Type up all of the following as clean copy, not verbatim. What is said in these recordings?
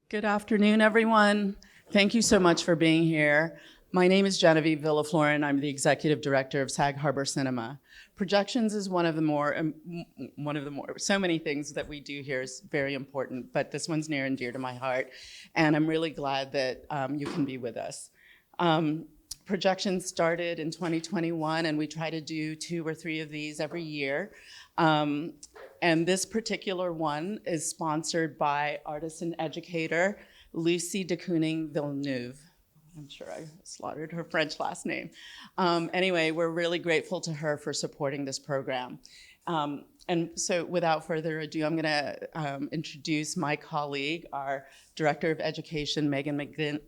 Good afternoon, everyone. Thank you so much for being here. My name is Genevieve Villaflor, and I'm the Executive Director of Sag Harbor Cinema. Projections is one of the more, so many things that we do here is very important, but this one's near and dear to my heart, and I'm really glad that you can be with us. Projections started in 2021, and we try to do 2 or 3 of these every year. And this particular one is sponsored by artist and educator Lucie de Kooning Villeneuve. I'm sure I slaughtered her French last name. Anyway, we're really grateful to her for supporting this program. And so without further ado, I'm gonna introduce my colleague, our Director of Education, Megan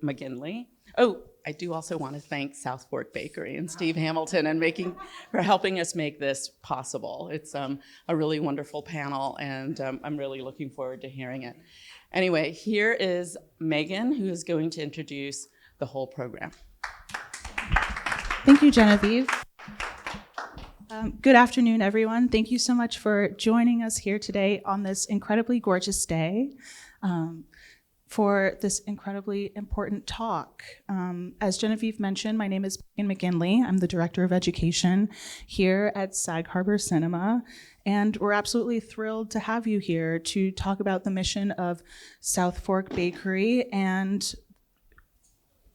McGinley. Oh, I do also want to thank South Fork Bakery and Steve Hamilton for helping us make this possible. It's a really wonderful panel, and I'm really looking forward to hearing it. Anyway, here is Megan, who is going to introduce the whole program. Thank you, Genevieve. Good afternoon, everyone. Thank you so much for joining us here today on this incredibly gorgeous day. For this incredibly important talk. As Genevieve mentioned, my name is Megan McGinley. I'm the Director of Education here at Sag Harbor Cinema, and we're absolutely thrilled to have you here to talk about the mission of South Fork Bakery and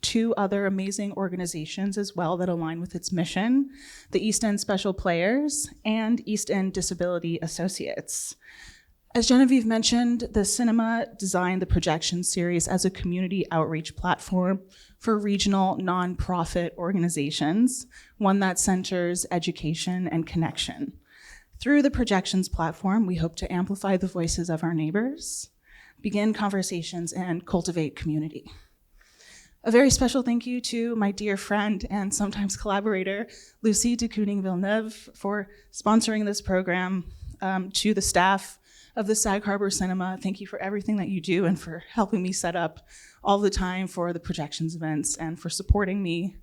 2 other amazing organizations as well that align with its mission, the East End Special Players and East End Disability Associates. As Genevieve mentioned, the cinema designed the projection series as a community outreach platform for regional nonprofit organizations, one that centers education and connection. Through the projections platform, we hope to amplify the voices of our neighbors, begin conversations, and cultivate community. A very special thank you to my dear friend and sometimes collaborator, Lucie de Kooning Villeneuve, for sponsoring this program, to the staff of the Sag Harbor Cinema. Thank you for everything that you do and for helping me set up all the time for the projections events and for supporting me.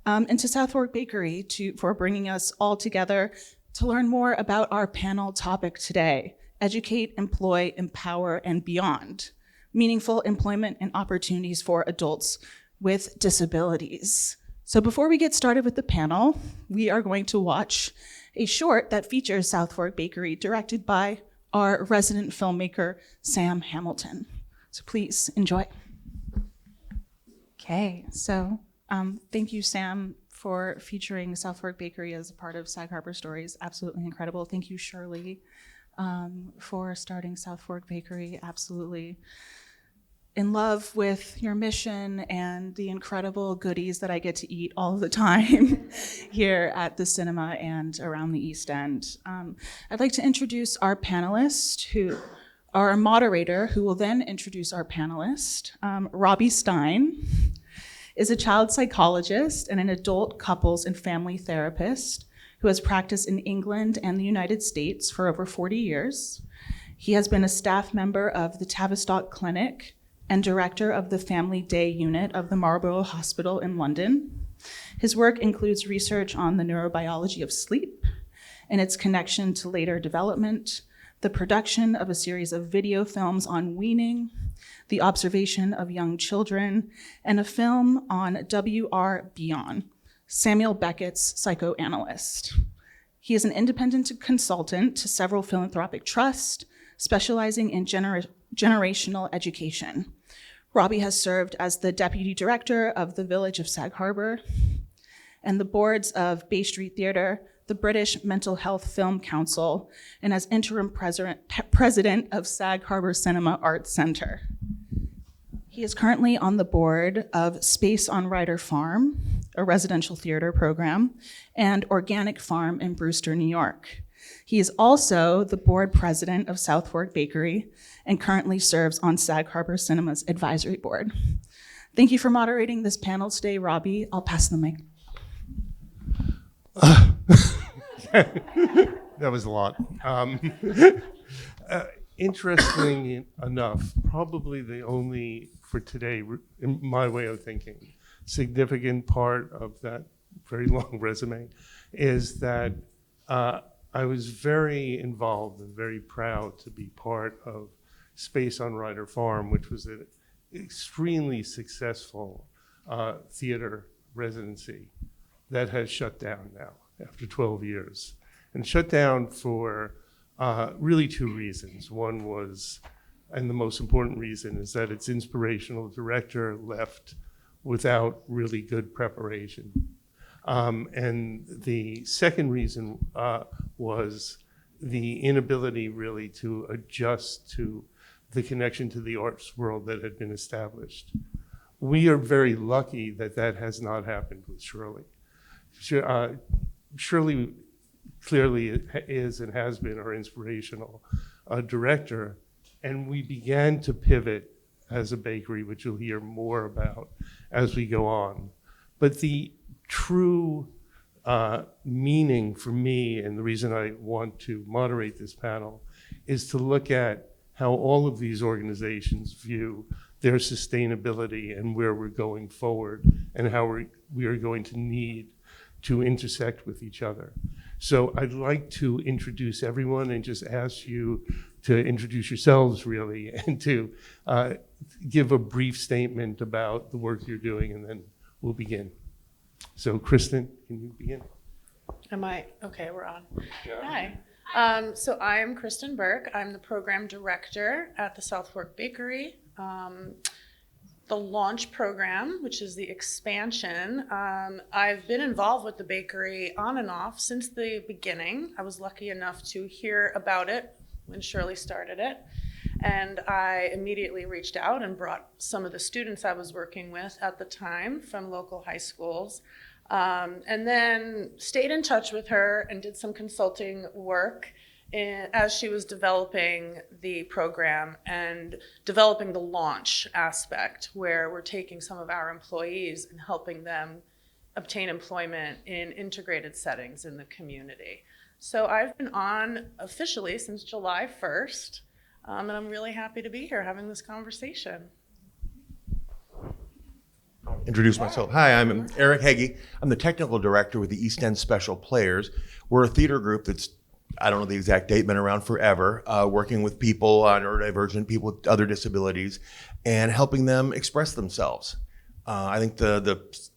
And to South Fork Bakery for bringing us all together to learn more about our panel topic today, Educate, Employ, Empower, and Beyond, Meaningful Employment and Opportunities for Adults with Disabilities. So before we get started with the panel, we are going to watch a short that features South Fork Bakery directed by our resident filmmaker, Sam Hamilton. So please enjoy. Okay, so thank you, Sam, for featuring South Fork Bakery as a part of Sag Harbor Stories. Absolutely incredible. Thank you, Shirley, for starting South Fork Bakery. Absolutely in love with your mission and the incredible goodies that I get to eat all the time here at the cinema and around the East End. I'd like to introduce our panelist, our moderator, who will then introduce our panelist. Robby Stein is a child psychologist and an adult couples and family therapist who has practiced in England and the United States for over 40 years. He has been a staff member of the Tavistock Clinic and director of the Family Day Unit of the Marlborough Hospital in London. His work includes research on the neurobiology of sleep and its connection to later development, the production of a series of video films on weaning, the observation of young children, and a film on W.R. Bion, Samuel Beckett's psychoanalyst. He is an independent consultant to several philanthropic trusts, specializing in generational education. Robby has served as the deputy director of the Village of Sag Harbor and the boards of Bay Street Theatre, the British Mental Health Film Council, and as interim president of Sag Harbor Cinema Arts Center. He is currently on the board of Space on Ryder Farm, a residential theater program, and Organic Farm in Brewster, New York. He is also the board president of South Fork Bakery and currently serves on Sag Harbor Cinema's advisory board. Thank you for moderating this panel today, Robby. I'll pass the mic. That was a lot. Interestingly enough, probably the only, for today, in my way of thinking, significant part of that very long resume is that I was very involved and very proud to be part of Space on Ryder Farm, which was extremely successful theater residency that has shut down now after 12 years. And shut down for really two reasons. One was, and the most important reason, is that its inspirational director left without really good preparation. And the second reason was the inability really to adjust to the connection to the arts world that had been established. We are very lucky that that has not happened with Shirley. Shirley clearly is and has been our inspirational director, and we began to pivot as a bakery, which you'll hear more about as we go on. But the true meaning for me, and the reason I want to moderate this panel, is to look at how all of these organizations view their sustainability and where we're going forward and how we are going to need to intersect with each other. So I'd like to introduce everyone and just ask you to introduce yourselves really and to give a brief statement about the work you're doing, and then we'll begin. So Kristin, can you begin? Okay, we're on. Hi. So I am Kristin Burke. I'm the program director at the South Fork Bakery. The launch program, which is the expansion, I've been involved with the bakery on and off since the beginning. I was lucky enough to hear about it when Shirley started it. And I immediately reached out and brought some of the students I was working with at the time from local high schools. And then stayed in touch with her and did some consulting work as she was developing the program and developing the launch aspect, where we're taking some of our employees and helping them obtain employment in integrated settings in the community. So I've been on officially since July 1st, and I'm really happy to be here having this conversation. Introduce myself. Hi, I'm Eric Hegi. I'm the technical director with the East End Special Players. We're a theater group that's, I don't know the exact date, been around forever, working with people, neurodivergent people with other disabilities, and helping them express themselves. I think it's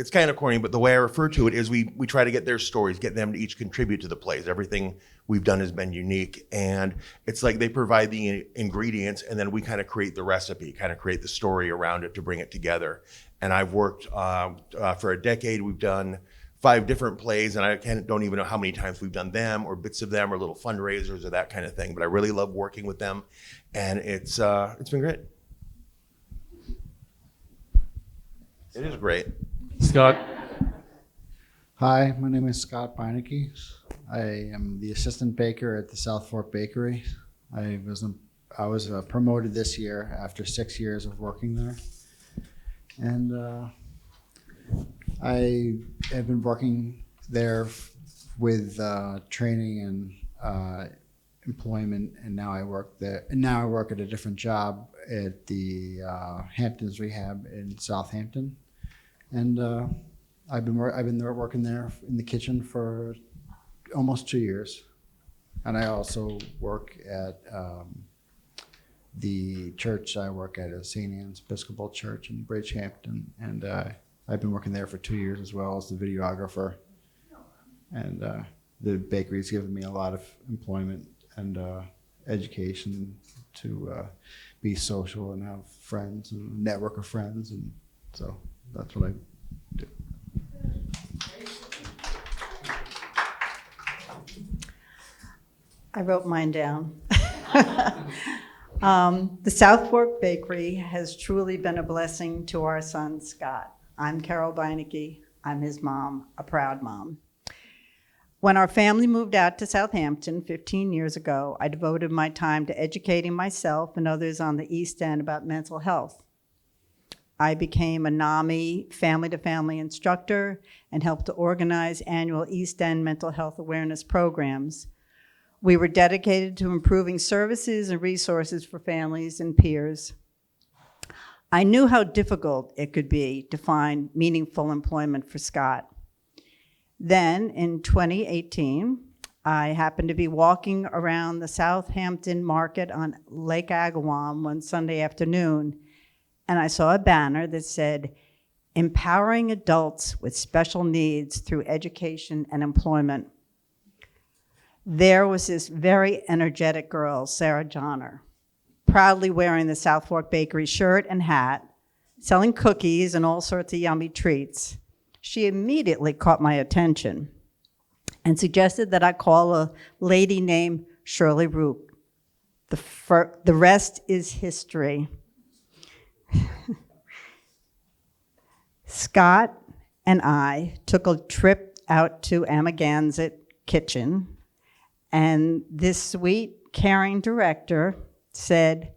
kind of corny, but the way I refer to it is we try to get their stories, get them to each contribute to the plays. Everything we've done has been unique, and it's like they provide the ingredients, and then we kind of create the recipe, kind of create the story around it to bring it together. And I've worked for a decade. We've done 5 different plays, and I don't even know how many times we've done them or bits of them or little fundraisers or that kind of thing. But I really love working with them, and it's been great. It is great. Scott. Hi, my name is Scott Beinecke. I am the assistant baker at the South Fork Bakery. I was promoted this year after 6 years of working there. And I have been working there with training and employment, and now I work there. And now I work at a different job at the Hamptons Rehab in Southampton, and I've been working there in the kitchen for almost 2 years, and I also work at the church I work at St. Anne's Episcopal Church in Bridgehampton, and I've been working there for 2 years as well as the videographer. And the bakery's given me a lot of employment and education to be social and have friends and a network of friends, and so that's what I do. I wrote mine down. The South Fork Bakery has truly been a blessing to our son, Scott. I'm Carol Beinecke. I'm his mom, a proud mom. When our family moved out to Southampton 15 years ago, I devoted my time to educating myself and others on the East End about mental health. I became a NAMI family-to-family instructor and helped to organize annual East End mental health awareness programs. We were dedicated to improving services and resources for families and peers. I knew how difficult it could be to find meaningful employment for Scott. Then, in 2018, I happened to be walking around the Southampton market on Lake Agawam one Sunday afternoon, and I saw a banner that said, "Empowering adults with special needs through education and employment." There was this very energetic girl, Sarah Johnner, proudly wearing the South Fork Bakery shirt and hat, selling cookies and all sorts of yummy treats. She immediately caught my attention and suggested that I call a lady named Shirley Rook. The rest is history. Scott and I took a trip out to Amagansett Kitchen, and this sweet, caring director said,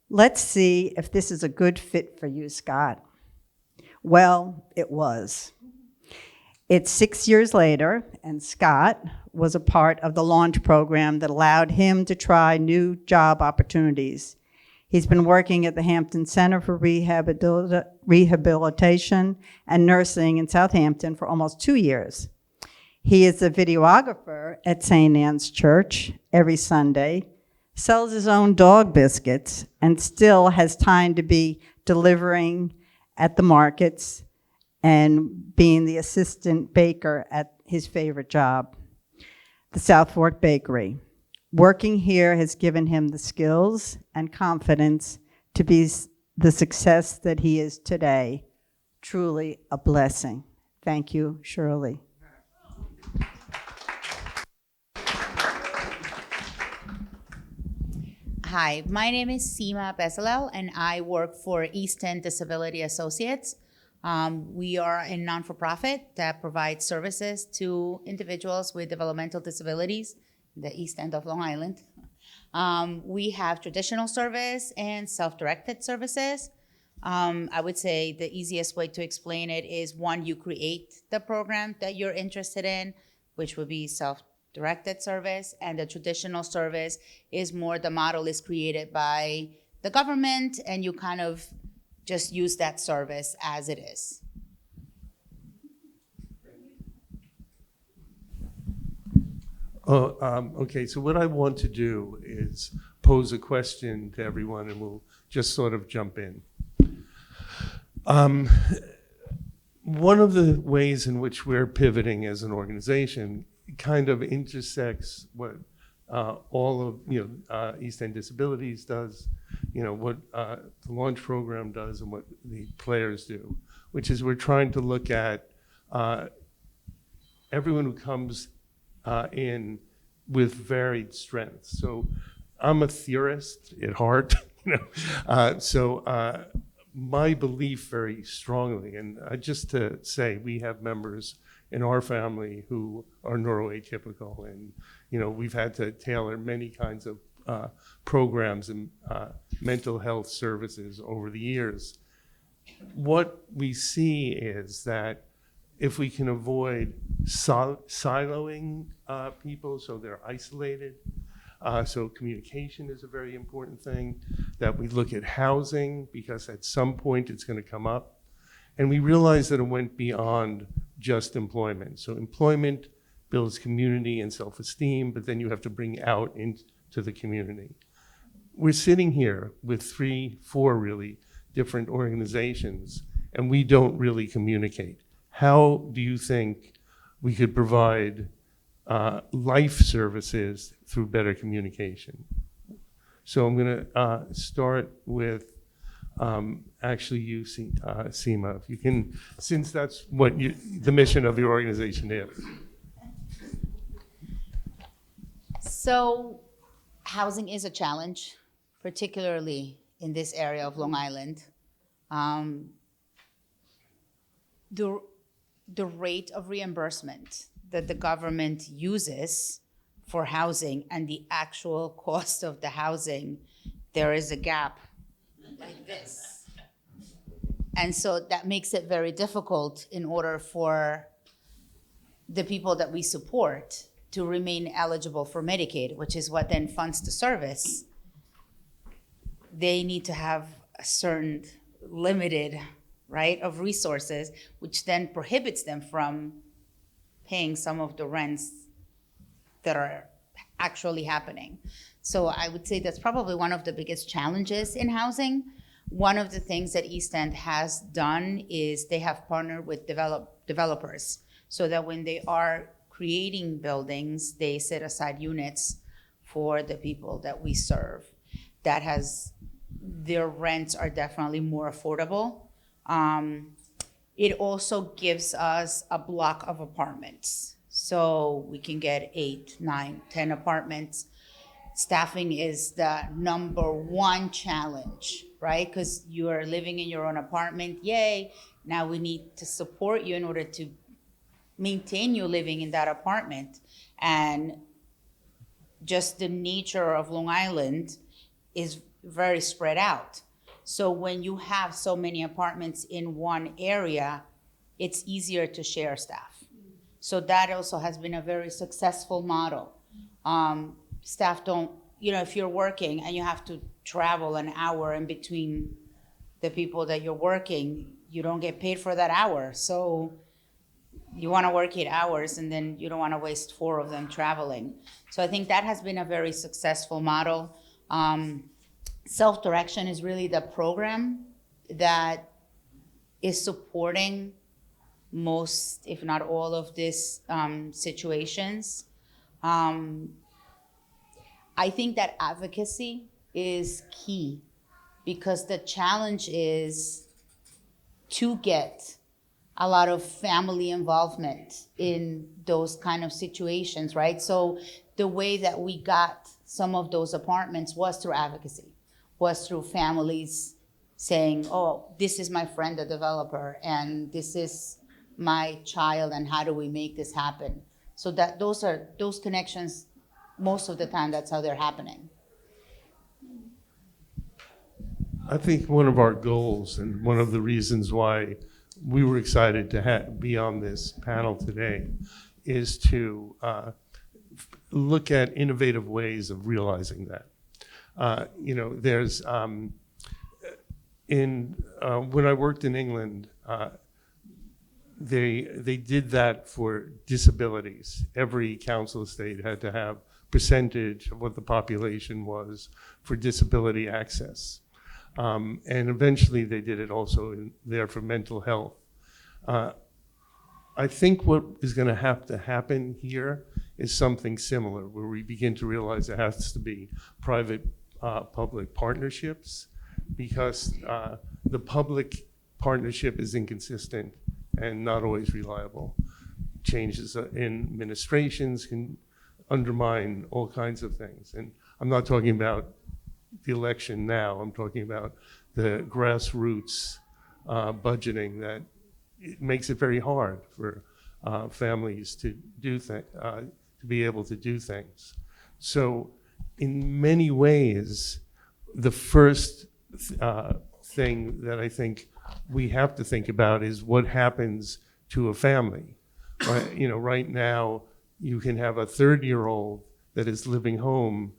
"Let's see if this is a good fit for you, Scott." Well, it was. It's 6 years later, and Scott was a part of the launch program that allowed him to try new job opportunities. He's been working at the Hampton Center for Rehabilitation and Nursing in Southampton for almost 2 years. He is a videographer at St. Anne's Church every Sunday, sells his own dog biscuits, and still has time to be delivering at the markets and being the assistant baker at his favorite job, the South Fork Bakery. Working here has given him the skills and confidence to be the success that he is today. Truly a blessing. Thank you, Shirley. Hi, my name is Simja Bezalel, and I work for East End Disability Associates. We are a non-for-profit that provides services to individuals with developmental disabilities in the East End of Long Island. We have traditional service and self-directed services. I would say the easiest way to explain it is, one, you create the program that you're interested in, which would be self-directed service, and the traditional service is more the model is created by the government, and you kind of just use that service as it is. Okay, so what I want to do is pose a question to everyone, and we'll just sort of jump in. One of the ways in which we're pivoting as an organization kind of intersects what all of East End Disabilities does, what the launch program does, and what the players do, which is we're trying to look at everyone who comes in with varied strengths. So I'm a theorist at heart, so my belief very strongly, and just to say, we have members in our family who are neuroatypical, and we've had to tailor many kinds of programs and mental health services over the years. What we see is that if we can avoid siloing people so they're isolated, so communication is a very important thing, that we look at housing because at some point it's going to come up. And we realized that it went beyond just employment. So employment builds community and self-esteem, but then you have to bring out into the community. We're sitting here with 3-4 really different organizations, and we don't really communicate. How do you think we could provide life services through better communication? So I'm going to start with actually you, Simja, if you can, since that's what the mission of your organization is. So housing is a challenge, particularly in this area of Long Island. The rate of reimbursement that the government uses for housing and the actual cost of the housing, there is a gap like this. And so that makes it very difficult in order for the people that we support to remain eligible for Medicaid, which is what then funds the service. They need to have a certain limited of resources, which then prohibits them from paying some of the rents that are actually happening. So I would say that's probably one of the biggest challenges in housing. One of the things that East End has done is they have partnered with developers so that when they are creating buildings, they set aside units for the people that we serve. Their rents are definitely more affordable. It also gives us a block of apartments. So we can get 8, 9, 10 apartments. Staffing is the number one challenge, right? Because you are living in your own apartment, yay. Now we need to support you in order to maintain you living in that apartment. And just the nature of Long Island is very spread out. So when you have so many apartments in one area, it's easier to share staff. So that also has been a very successful model. Staff don't, if you're working and you have to travel an hour in between the people that you're working, you don't get paid for that hour. So you want to work 8 hours and then you don't want to waste 4 of them traveling. So I think that has been a very successful model. Self-direction is really the program that is supporting most, if not all, of these situations. I think that advocacy is key because the challenge is to get a lot of family involvement in those kind of situations, right? So the way that we got some of those apartments was through advocacy, was through families saying, oh, this is my friend, the developer, and this is my child, and how do we make this happen? So that those connections, most of the time, that's how they're happening. I think one of our goals and one of the reasons why we were excited to be on this panel today is to look at innovative ways of realizing that. There's when I worked in England, they did that for disabilities. Every council estate had to have percentage of what the population was for disability access. And eventually they did it also there for mental health. I think what is going to have to happen here is something similar, where we begin to realize there has to be private-public partnerships, because the public partnership is inconsistent and not always reliable. Changes in administrations can undermine all kinds of things. And I'm not talking about the election now, I'm talking about the grassroots budgeting that it makes it very hard for families to be able to do things. So in many ways, the first thing that I think we have to think about is what happens to a family. Right now, you can have a 30-year-old that is living home,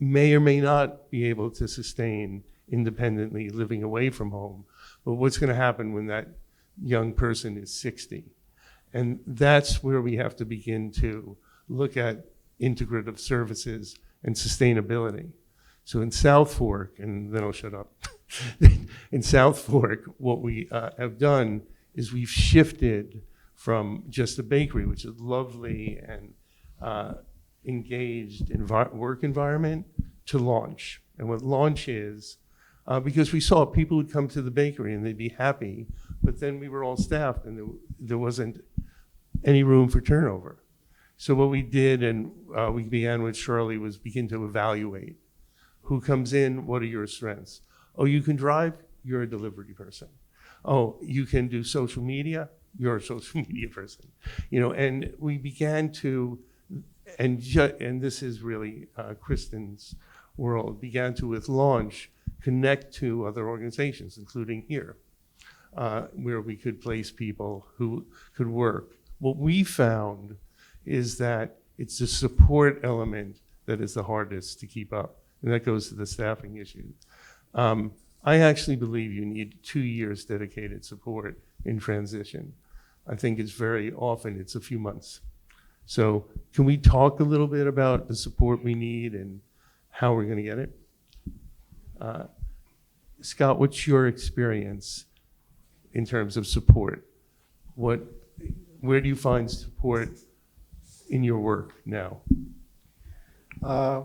may or may not be able to sustain independently living away from home. But what's going to happen when that young person is 60? And that's where we have to begin to look at integrative services and sustainability. So in South Fork, and then I'll shut up. In South Fork, what we have done is we've shifted from just a bakery, which is lovely and engaged work environment, to launch. And what launch is, because we saw people would come to the bakery and they'd be happy, but then we were all staffed and there wasn't any room for turnover. So what we did, and we began with Shirley, was begin to evaluate who comes in, what are your strengths? Oh, you can drive? You're a delivery person. Oh, you can do social media? You're a social media person. And we began to, and this is really Kristin's world, began to, with launch, connect to other organizations, including here, where we could place people who could work. What we found is that it's the support element that is the hardest to keep up, and that goes to the staffing issue. I actually believe you need 2 years dedicated support in transition. I think it's very often it's a few months. So can we talk a little bit about the support we need and how we're going to get it? Scott, what's your experience in terms of support? Where do you find support in your work now? I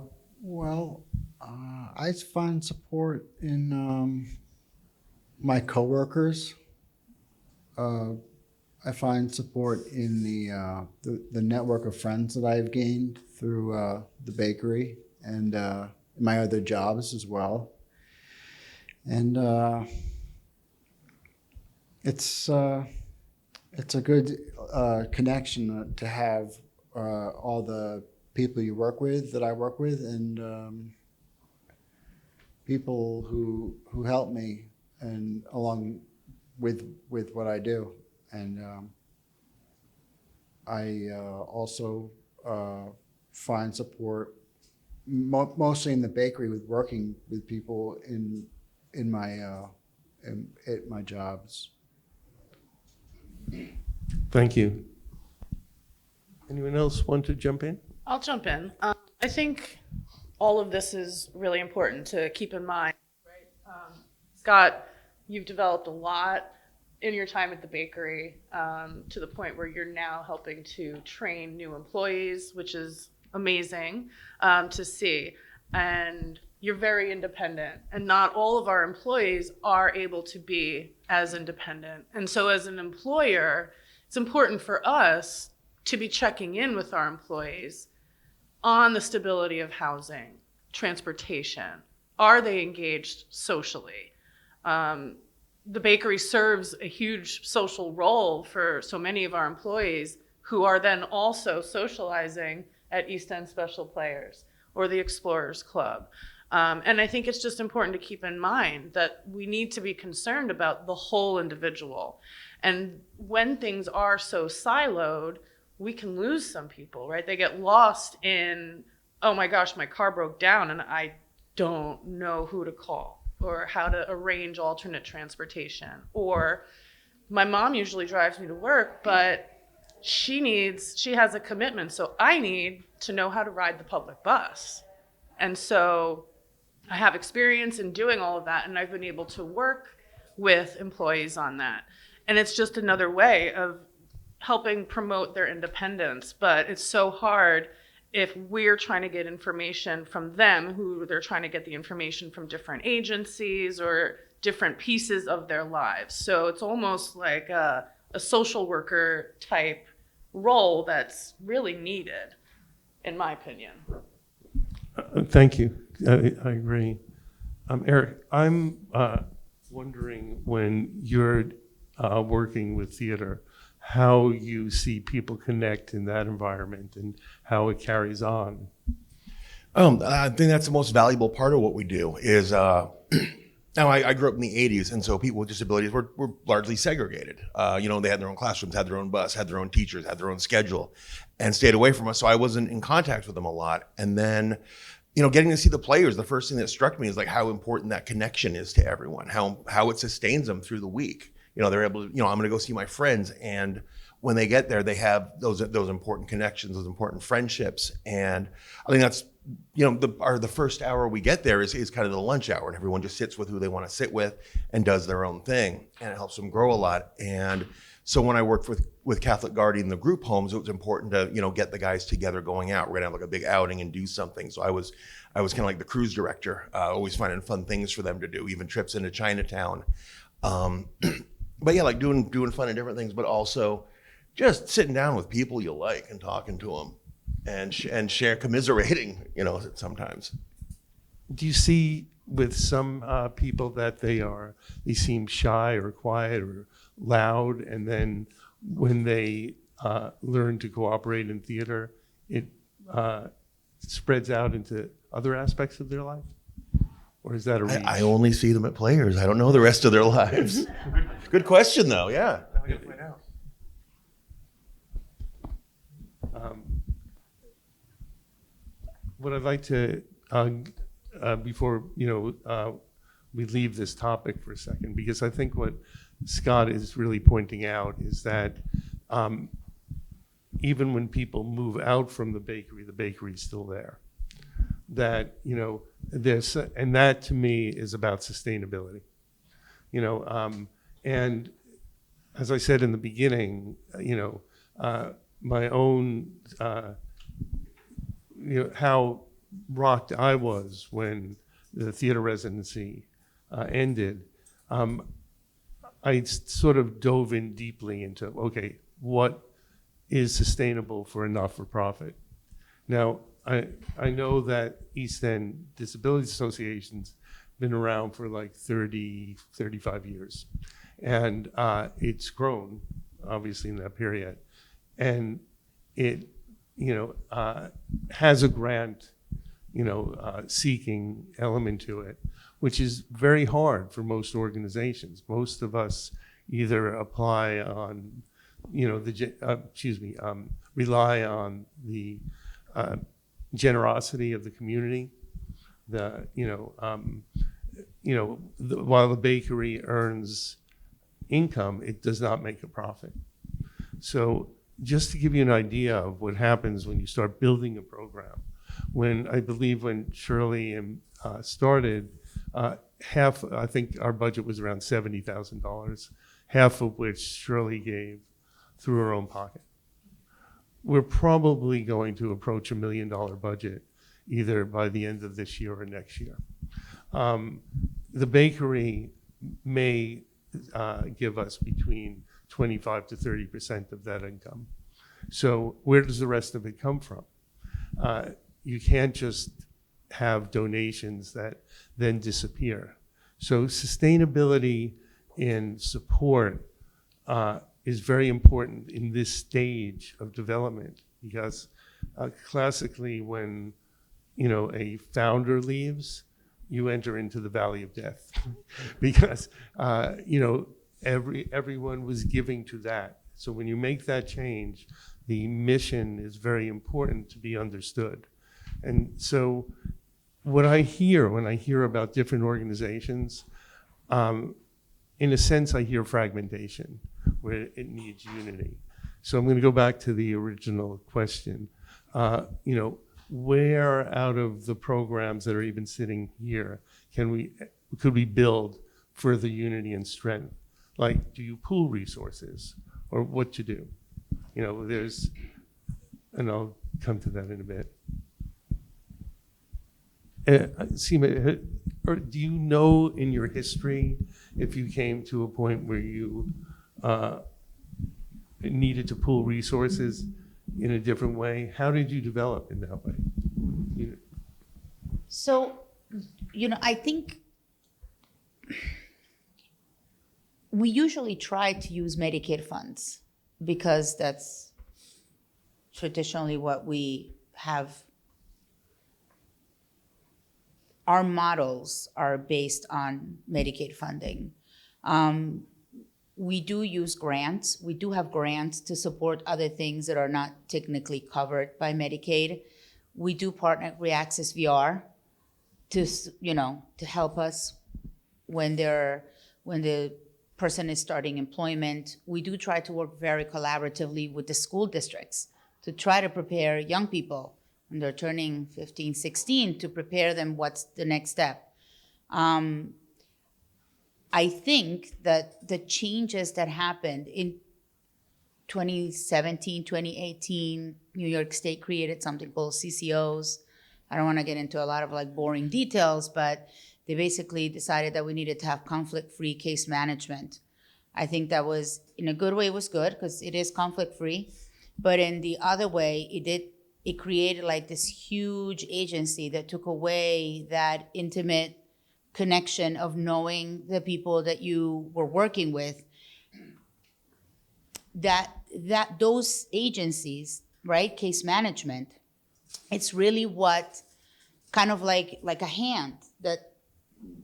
find support in my coworkers. I find support in the network of friends that I've gained through the bakery and my other jobs as well. And it's a good connection to have all the people you work with that I work with, and people who help me and along with what I do. And I also find support mostly in the bakery with working with people in my at my jobs. Thank you. Anyone else want to jump in? I'll jump in. I think all of this is really important to keep in mind, right? Scott, you've developed a lot in your time at the bakery to the point where you're now helping to train new employees, which is amazing to see. And you're very independent, and not all of our employees are able to be as independent. And so as an employer, it's important for us to be checking in with our employees on the stability of housing, transportation. Are they engaged socially? The bakery serves a huge social role for so many of our employees who are then also socializing at East End Special Players or the Explorers Club. And I think it's just important to keep in mind that we need to be concerned about the whole individual. And when things are so siloed, we can lose some people, right? They get lost in, oh my gosh, my car broke down and I don't know who to call or how to arrange alternate transportation. Or my mom usually drives me to work, but she has a commitment, so I need to know how to ride the public bus. And so I have experience in doing all of that, and I've been able to work with employees on that. And it's just another way of helping promote their independence. But it's so hard if we're trying to get information from them, who they're trying to get the information from different agencies or different pieces of their lives. So it's almost like a social worker type role that's really needed, in my opinion. Thank you. I agree. Eric, I'm wondering, when you're working with theater, how you see people connect in that environment and how it carries on. I think that's the most valuable part of what we do is, now I grew up in the 80s, and so people with disabilities were largely segregated. They had their own classrooms, had their own bus, had their own teachers, had their own schedule, and stayed away from us, so I wasn't in contact with them a lot. And then, getting to see the players, the first thing that struck me is like how important that connection is to everyone, how it sustains them through the week. They're able to, I'm going to go see my friends, and when they get there, they have those important connections, those important friendships. And I think that's, the first hour we get there is kind of the lunch hour, and everyone just sits with who they want to sit with and does their own thing, and it helps them grow a lot. And so when I worked with Catholic Guardian, the group homes, it was important to, get the guys together going out. We're gonna have like a big outing and do something. So I was kind of like the cruise director, always finding fun things for them to do, even trips into Chinatown. But yeah, like doing fun and different things, but also just sitting down with people you like and talking to them and share, commiserating, sometimes. Do you see with some people that they seem shy or quiet or loud, and then when they learn to cooperate in theater, it spreads out into other aspects of their life? Or is that a reach? I only see them at Players. I don't know the rest of their lives. Good question, though. Yeah. Now I gotta find out. What I'd like to, before we leave this topic for a second, because I think what Scott is really pointing out is that even when people move out from the bakery is still there. That this, and that to me is about sustainability. And as I said in the beginning, my own, how rocked I was when the theater residency ended. I sort of dove in deeply into, okay, what is sustainable for a not-for-profit? Now, I know that East End Disabilities Association's been around for like 30, 35 years. And it's grown, obviously, in that period. And it, has a grant, seeking element to it, which is very hard for most organizations. Most of us either apply on, rely on the generosity of the community. While the bakery earns income, it does not make a profit. So just to give you an idea of what happens when you start building a program, when Shirley started, I think our budget was around $70,000, half of which Shirley gave through her own pocket. We're probably going to approach $1 million budget either by the end of this year or next year. The bakery may give us between 25 to 30% of that income. So where does the rest of it come from? You can't just have donations that then disappear. So sustainability in support is very important in this stage of development, because classically when a founder leaves, you enter into the valley of death because everyone was giving to that. So when you make that change, the mission is very important to be understood. And so what I hear when I hear about different organizations, in a sense, I hear fragmentation where it needs unity. So I'm going to go back to the original question. Where out of the programs that are even sitting here could we build further unity and strength? Like, do you pool resources, or what to do? And I'll come to that in a bit. Simja, or do you know in your history if you came to a point where you needed to pool resources in a different way? How did you develop in that way? So, I think we usually try to use Medicaid funds because that's traditionally what we have. Our models are based on Medicaid funding. We do use grants. We do have grants to support other things that are not technically covered by Medicaid. We do partner with Access VR to help us when the person is starting employment. We do try to work very collaboratively with the school districts to try to prepare young people when they're turning 15, 16, to prepare them what's the next step. I think that the changes that happened in 2017, 2018, New York State created something called CCOs. I don't want to get into a lot of boring details, but they basically decided that we needed to have conflict-free case management. I think that was, in a good way, it was good because it is conflict-free, but in the other way, it created this huge agency that took away that intimate connection of knowing the people that you were working with. That those agencies, right, case management, it's really what kind of like a hand that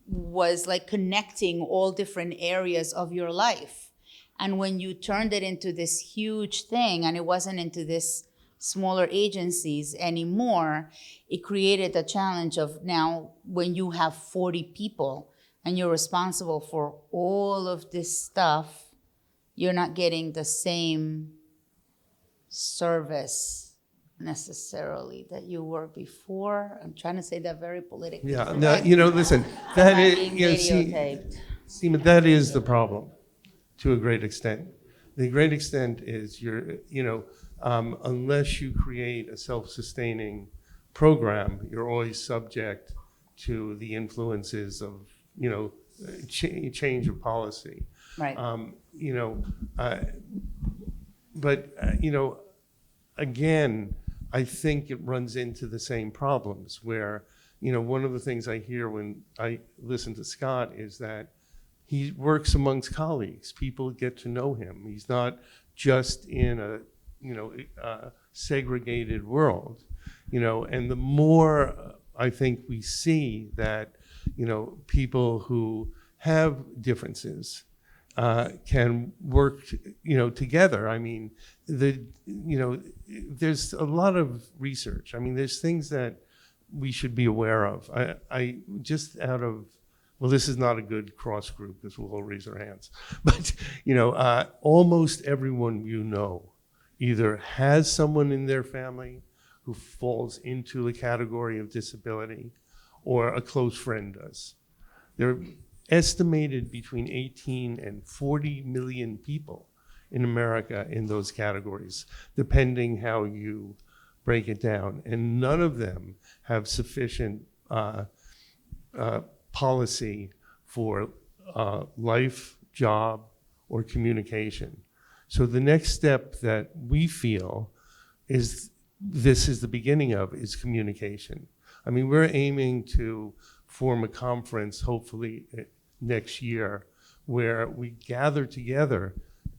was connecting all different areas of your life. And when you turned it into this huge thing and it wasn't into this smaller agencies anymore, it created a challenge of now when you have 40 people and you're responsible for all of this stuff, you're not getting the same service necessarily that you were before. I'm trying to say that very politically. Yeah, correct. no, you know, listen, that Not is, being you know, videotaped. Seema, that is the problem to a great extent. The great extent is unless you create a self-sustaining program, you're always subject to the influences of, change of policy. Right. Again, I think it runs into the same problems where, one of the things I hear when I listen to Scott is that he works amongst colleagues. People get to know him. He's not just in a segregated world, and the more I think we see that, people who have differences can work, together. I mean, there's a lot of research. I mean, there's things that we should be aware of. I just out of, well, this is not a good cross group because we'll all raise our hands. But, almost everyone either has someone in their family who falls into the category of disability or a close friend does. There are estimated between 18 and 40 million people in America in those categories, depending how you break it down. And none of them have sufficient policy for life, job, or communication. So the next step that we feel is this is the beginning of is communication. I mean, we're aiming to form a conference, hopefully next year, where we gather together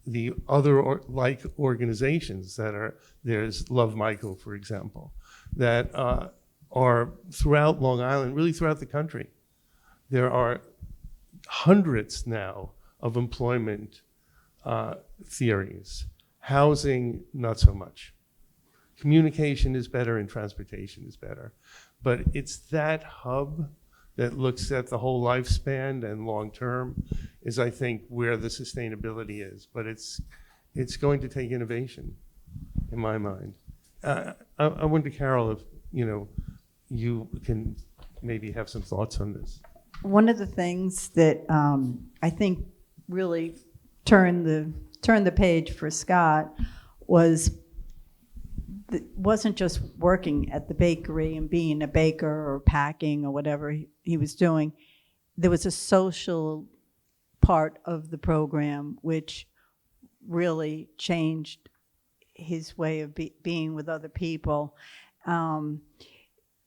the other like organizations that are, there's Love Michael, for example, that are throughout Long Island, really throughout the country. There are hundreds now of employment theories. Housing, not so much. Communication is better and transportation is better. But it's that hub that looks at the whole lifespan and long-term is, I think, where the sustainability is. But it's going to take innovation, in my mind. I wonder, Carol, if you can maybe have some thoughts on this. One of the things that I think really turned the page for Scott wasn't just working at the bakery and being a baker or packing or whatever he was doing. There was a social part of the program which really changed his way of being with other people.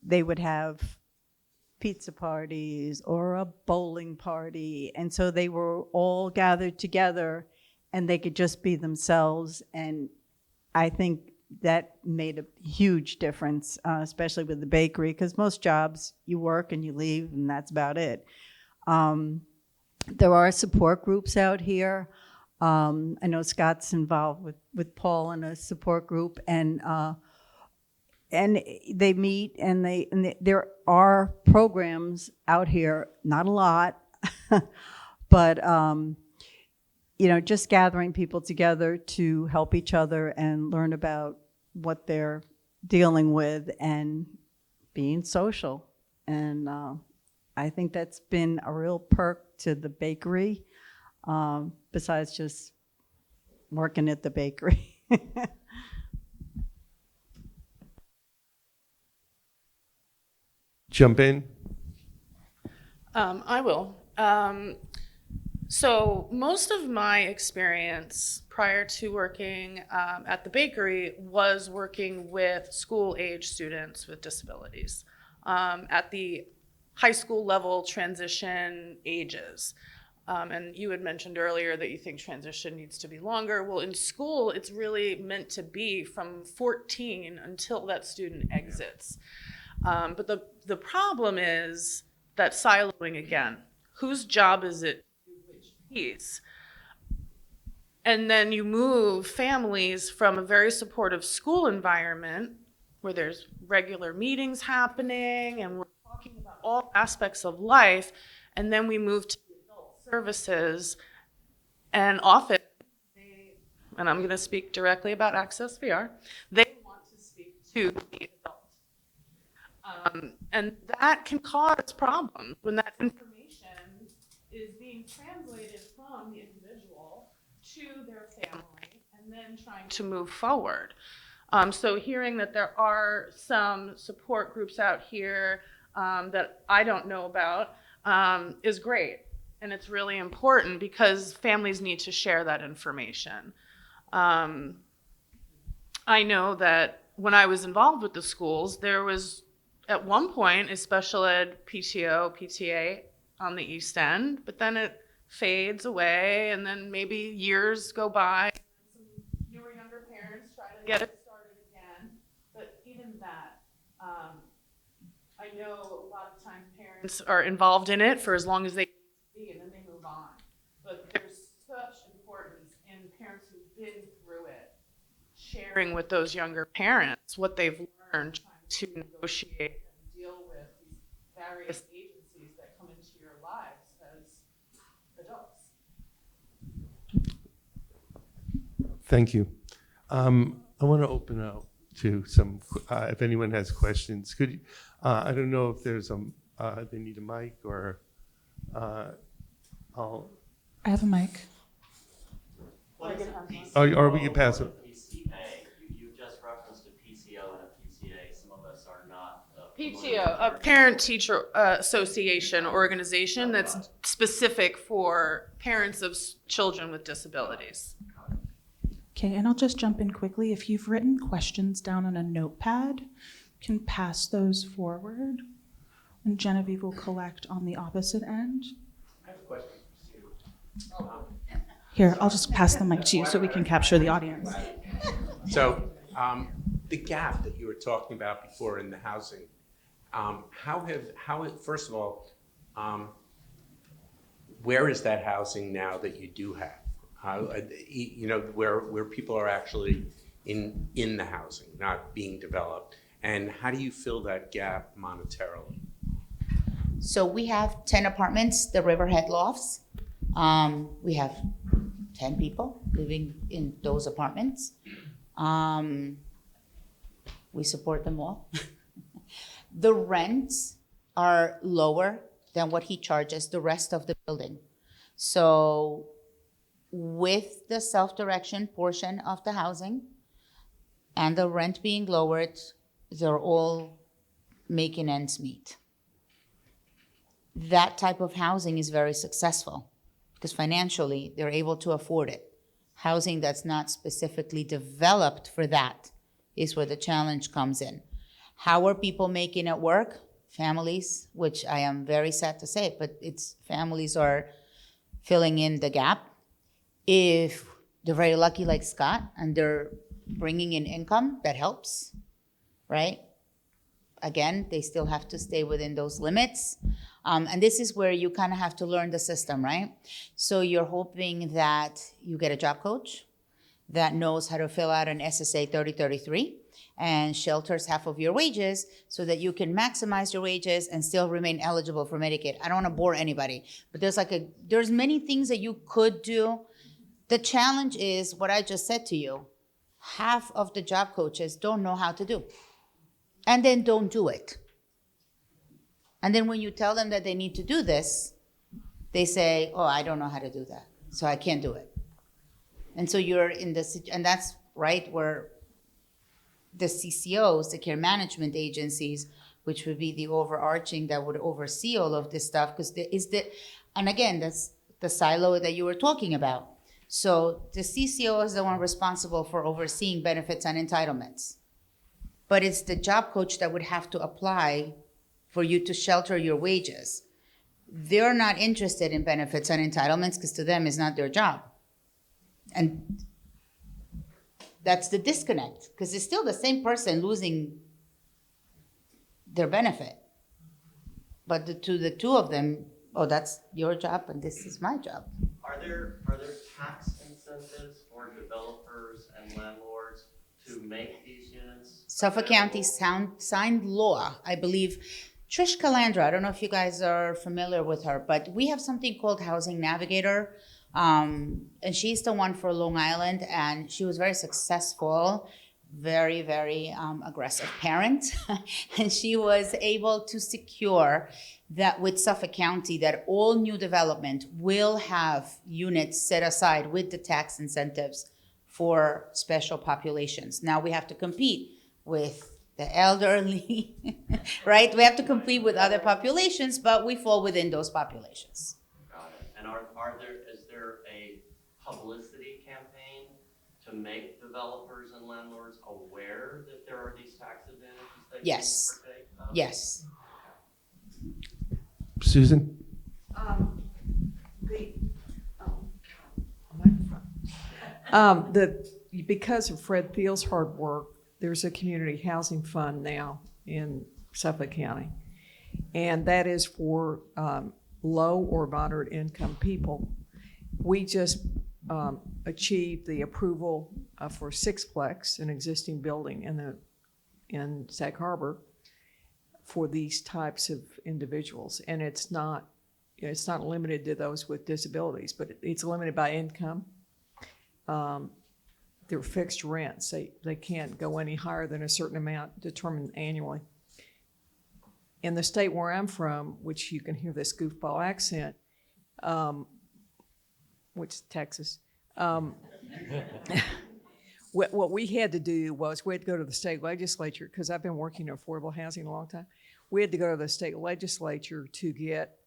They would have pizza parties or a bowling party, and so they were all gathered together and they could just be themselves. And I think that made a huge difference, especially with the bakery, because most jobs you work and you leave and that's about it. There are support groups out here. I know Scott's involved with Paul in a support group, and they meet, and there are programs out here, not a lot, but just gathering people together to help each other and learn about what they're dealing with and being social. And I think that's been a real perk to the bakery, besides just working at the bakery. Jump in. I will. So most of my experience prior to working at the bakery was working with school-age students with disabilities at the high school level transition ages. And you had mentioned earlier that you think transition needs to be longer. Well, in school, it's really meant to be from 14 until that student exits. But the problem is that siloing again. Whose job is it to do which piece? And then you move families from a very supportive school environment where there's regular meetings happening and we're talking about all aspects of life, and then we move to adult services, and often and I'm going to speak directly about Access VR, they want to speak to the adult. And that can cause problems when that information is being translated from the individual to their family and then trying to move forward. So hearing that there are some support groups out here that I don't know about is great. And it's really important because families need to share that information. I know that when I was involved with the schools, there was at one point a special ed PTA on the East End, but then it fades away and then maybe years go by. Some newer, younger parents try to get it started again. But even that, I know a lot of times parents are involved in it for as long as they be, and then they move on. But there's such importance in parents who've been through it, sharing with those younger parents what they've learned, trying to negotiate and deal with these various agencies that come into your lives as adults. Thank you. I want to open up to some, if anyone has questions. Could you, I don't know if there's they need a mic or I'll. I have a mic. Or we can pass it. PCA. You just referenced a PCO and a PCA. Some of us are not. PTO, a parent-teacher association organization that's specific for parents of children with disabilities. Okay, and I'll just jump in quickly. If you've written questions down on a notepad, you can pass those forward, and Genevieve will collect on the opposite end. I have a question for Sue. Here, I'll just pass the mic to you so we can capture the audience. So the gap that you were talking about before in the housing, first of all, where is that housing now that you do have? Where people are actually in the housing, not being developed, and how do you fill that gap monetarily? So we have 10 apartments, the Riverhead Lofts. We have 10 people living in those apartments. We support them all. The rents are lower than what he charges the rest of the building. So with the self-direction portion of the housing and the rent being lowered, they're all making ends meet. That type of housing is very successful because financially they're able to afford it. Housing that's not specifically developed for that is where the challenge comes in. How are people making it work? Families, which I am very sad to say, but families are filling in the gap. If they're very lucky like Scott and they're bringing in income, that helps, right? Again, they still have to stay within those limits. And this is where you kind of have to learn the system, right? So you're hoping that you get a job coach that knows how to fill out an SSA 3033 and shelters half of your wages so that you can maximize your wages and still remain eligible for Medicaid. I don't want to bore anybody, but there's many things that you could do. The challenge is what I just said to you. Half of the job coaches don't know how to do, and then don't do it. And then when you tell them that they need to do this, they say, oh, I don't know how to do that, so I can't do it. And so you're in this, and that's right where the CCOs, the care management agencies, which would be the overarching that would oversee all of this stuff, because and again, that's the silo that you were talking about. So the CCO is the one responsible for overseeing benefits and entitlements. But it's the job coach that would have to apply for you to shelter your wages. They're not interested in benefits and entitlements because to them it's not their job. And that's the disconnect, because it's still the same person losing their benefit. But to the two of them, oh, that's your job and this is my job. Are there tax incentives for developers and landlords to make these units? Suffolk County signed law, I believe. Trish Calandra, I don't know if you guys are familiar with her, but we have something called Housing Navigator. And she's the one for Long Island, and she was very successful very, very aggressive parent. And she was able to secure that with Suffolk County that all new development will have units set aside with the tax incentives for special populations. Now we have to compete with the elderly, right? We have to compete with other populations, but we fall within those populations. Got it. And is there a publicity campaign to make developers and landlords aware that there are these tax advantages they Yes. can partake of? Yes. Susan? Because of Fred Thiel's hard work, there's a community housing fund now in Suffolk County. And that is for low or moderate income people. We just achieved the approval for Sixplex, an existing building in Sag Harbor, for these types of individuals. And it's not limited to those with disabilities, but it's limited by income. They're fixed rents. They can't go any higher than a certain amount determined annually. In the state where I'm from, which you can hear this goofball accent, which is Texas, what we had to do was we had to go to the state legislature, because I've been working in affordable housing a long time. We had to go to the state legislature to get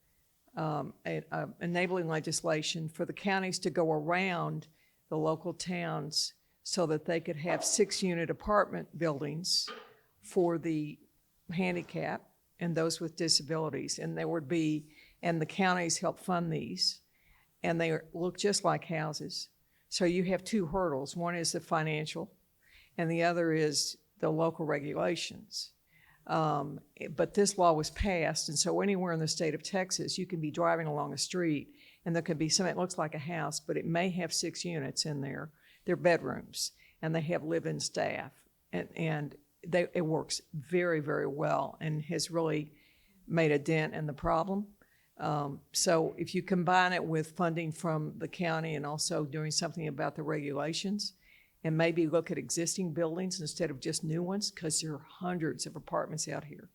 enabling legislation for the counties to go around the local towns so that they could have 6-unit apartment buildings for the handicapped and those with disabilities. And the counties help fund these, and they look just like houses. So you have 2 hurdles. One is the financial, and the other is the local regulations. But this law was passed, and so anywhere in the state of Texas, you can be driving along a street, and there could be something that looks like a house, but it may have 6 units in there. They're bedrooms, and they have live-in staff, and it works very, very well and has really made a dent in the problem. So if you combine it with funding from the county and also doing something about the regulations, and maybe look at existing buildings instead of just new ones, because there are hundreds of apartments out here.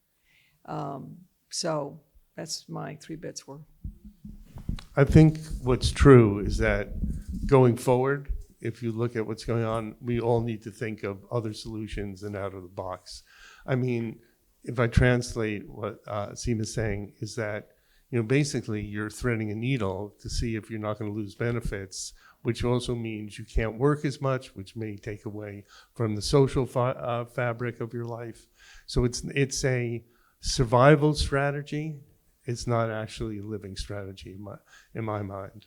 So that's my 3 bits worth. I think what's true is that going forward, if you look at what's going on, we all need to think of other solutions and out of the box. I mean, if I translate what Sima's saying, is that, basically you're threading a needle to see if you're not going to lose benefits, which also means you can't work as much, which may take away from the social fabric of your life. So it's a survival strategy. It's not actually a living strategy in my mind.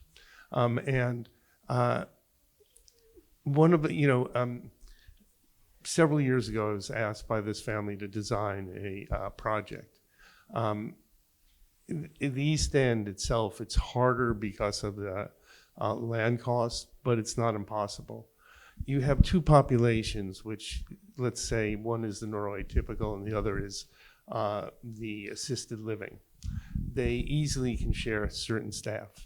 One of the, several years ago, I was asked by this family to design a project. In the East End itself, it's harder because of the land cost, but it's not impossible. You have 2 populations, which, let's say, one is the neuroatypical and the other is the assisted living. They easily can share certain staff.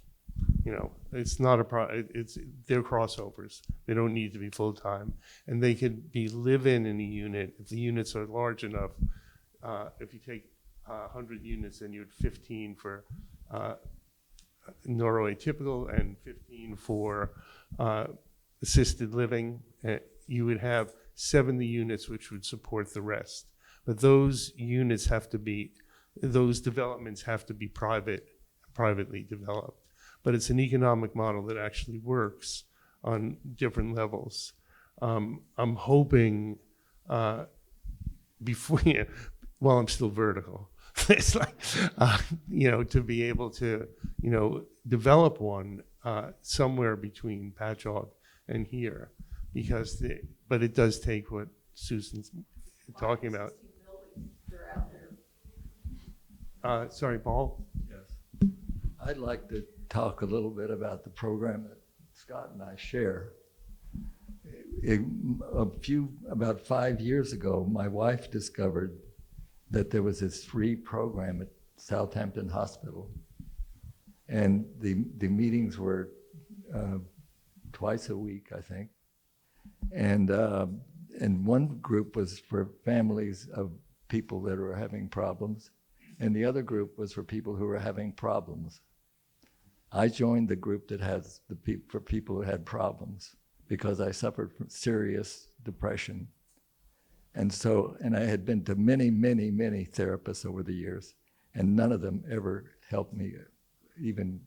It's not they're crossovers. They don't need to be full-time. And they could be live-in a unit if the units are large enough. If you take 100 units, then you had 15 for neuroatypical and 15 for assisted living. You would have 70 units which would support the rest. But those developments have to be privately developed. But it's an economic model that actually works on different levels. I'm hoping while I'm still vertical, it's like, to be able to, develop one somewhere between Patchogue and here, but it does take what Susan's talking about. Sorry, Paul? Yes. I'd like to talk a little bit about the program that Scott and I share. About 5 years ago, my wife discovered that there was this free program at Southampton Hospital. And the meetings were twice a week, I think. And and one group was for families of people that were having problems, and the other group was for people who were having problems. I joined the group that has for people who had problems because I suffered from serious depression. And I had been to many, many, many therapists over the years, and none of them ever helped me even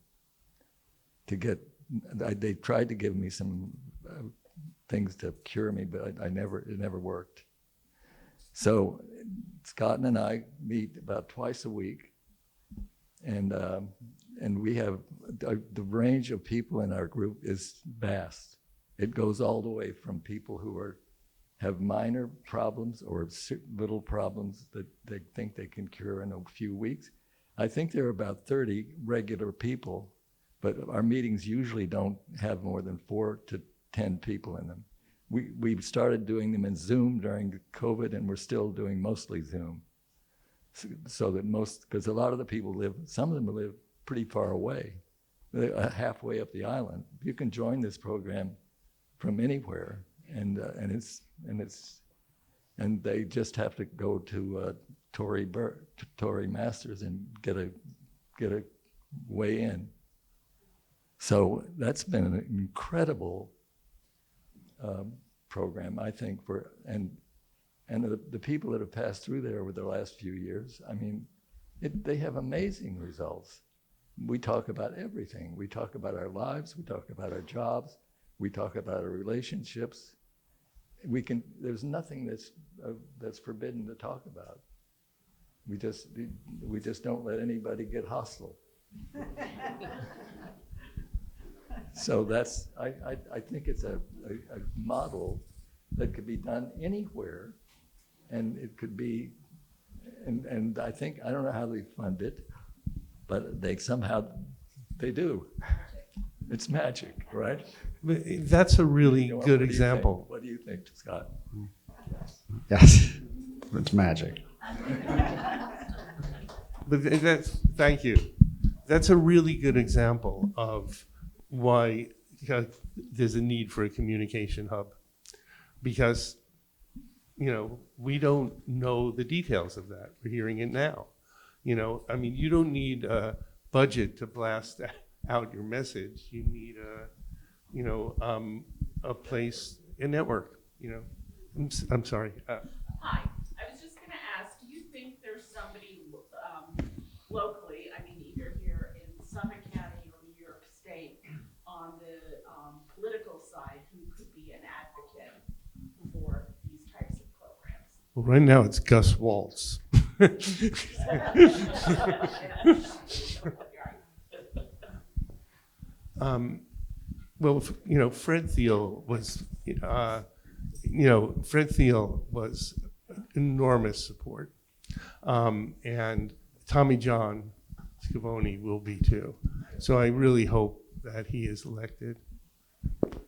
to get, they tried to give me some things to cure me, but it never worked. So Scott and I meet about twice a week, and we have, the range of people in our group is vast. It goes all the way from people who have minor problems or little problems that they think they can cure in a few weeks. I think there are about 30 regular people, but our meetings usually don't have more than 4 to 10 people in them. We started doing them in Zoom during COVID, and we're still doing mostly Zoom. So that because a lot of the people some of them live pretty far away, they're halfway up the island. You can join this program from anywhere, and they just have to go to Tory Masters and get a way in. So that's been an incredible program, I think, and the people that have passed through there over the last few years, I mean, they have amazing results. We talk about everything. We talk about our lives. We talk about our jobs. We talk about our relationships. There's nothing that's forbidden to talk about. We just don't let anybody get hostile. So I think it's a model that could be done anywhere, and it could be, and I don't know how they fund it, but they do. It's magic, right? But that's a really good example. What do you think, Scott? Yes, it's magic. But thank you. That's a really good example of why there's a need for a communication hub, because we don't know the details of that. We're hearing it now. I mean, you don't need a budget to blast out your message. You need a place, a network. I'm sorry. Hi, I was just going to ask, do you think there's somebody locally, I mean, either here in Suffolk County or New York State, on the political side who could be an advocate for these types of programs? Well, right now it's Gus Waltz. Well, Fred Thiel was, Fred Thiel was enormous support, and Tommy John Scavone will be too. So I really hope that he is elected.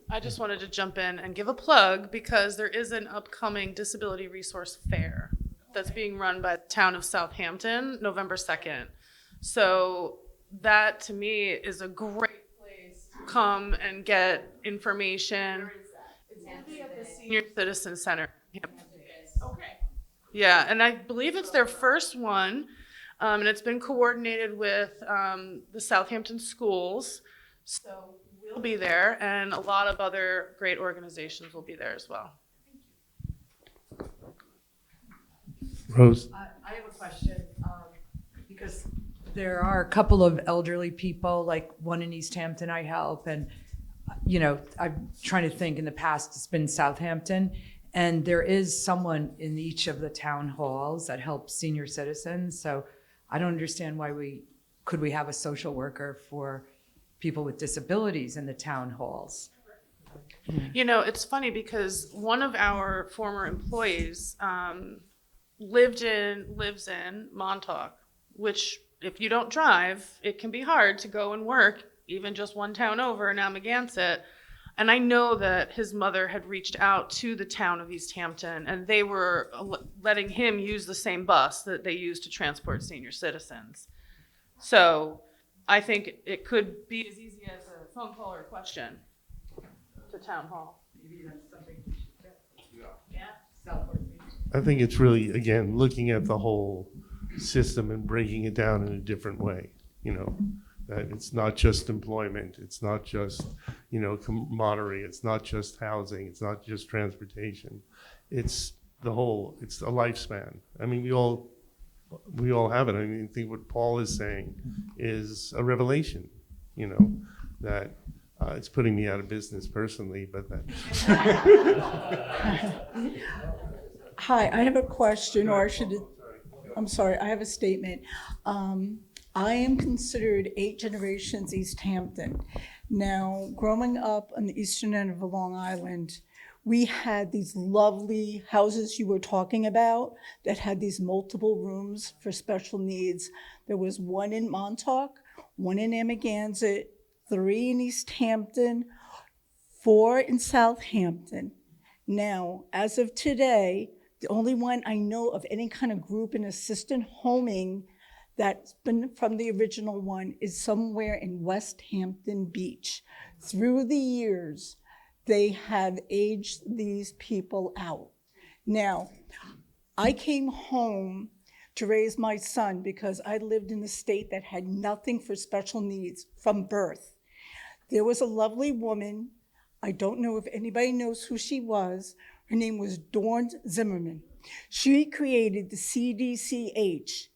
I just wanted to jump in and give a plug because there is an upcoming disability resource fair that's being run by the town of Southampton, November 2nd. So that to me is a great place to come and get information. Where is that? It's going to be at the Senior Citizen Center. Okay. Yeah, and I believe it's their first one, and it's been coordinated with the Southampton schools. So we'll be there, and a lot of other great organizations will be there as well. Rose? I have a question, because there are a couple of elderly people, like one in East Hampton I help, and I'm trying to think, in the past it's been Southampton, and there is someone in each of the town halls that helps senior citizens. So I don't understand why we have a social worker for people with disabilities in the town halls. It's funny because one of our former employees lives in Montauk, which if you don't drive, it can be hard to go and work, even just one town over in Amagansett. And I know that his mother had reached out to the town of East Hampton, and they were letting him use the same bus that they use to transport senior citizens. So I think it could be as easy as a phone call or a question to town hall. Maybe that's something we should get. Yeah. I think it's really, again, looking at the whole system and breaking it down in a different way, that it's not just employment, it's not just, camaraderie, it's not just housing, it's not just transportation. It's the whole, it's a lifespan. I mean, we all have it. I mean, I think what Paul is saying is a revelation, that it's putting me out of business personally, but that. Hi, I have a question, or I'm sorry, I have a statement. I am considered 8 generations East Hampton. Now, growing up on the eastern end of Long Island, we had these lovely houses you were talking about that had these multiple rooms for special needs. There was one in Montauk, one in Amagansett, 3 in East Hampton, 4 in Southampton. Now, as of today, the only one I know of any kind of group in assisted homing that's been from the original one is somewhere in West Hampton Beach. Through the years, they have aged these people out. Now, I came home to raise my son because I lived in a state that had nothing for special needs from birth. There was a lovely woman, I don't know if anybody knows who she was. Her name was Dawn Zimmerman. She created the CDCH.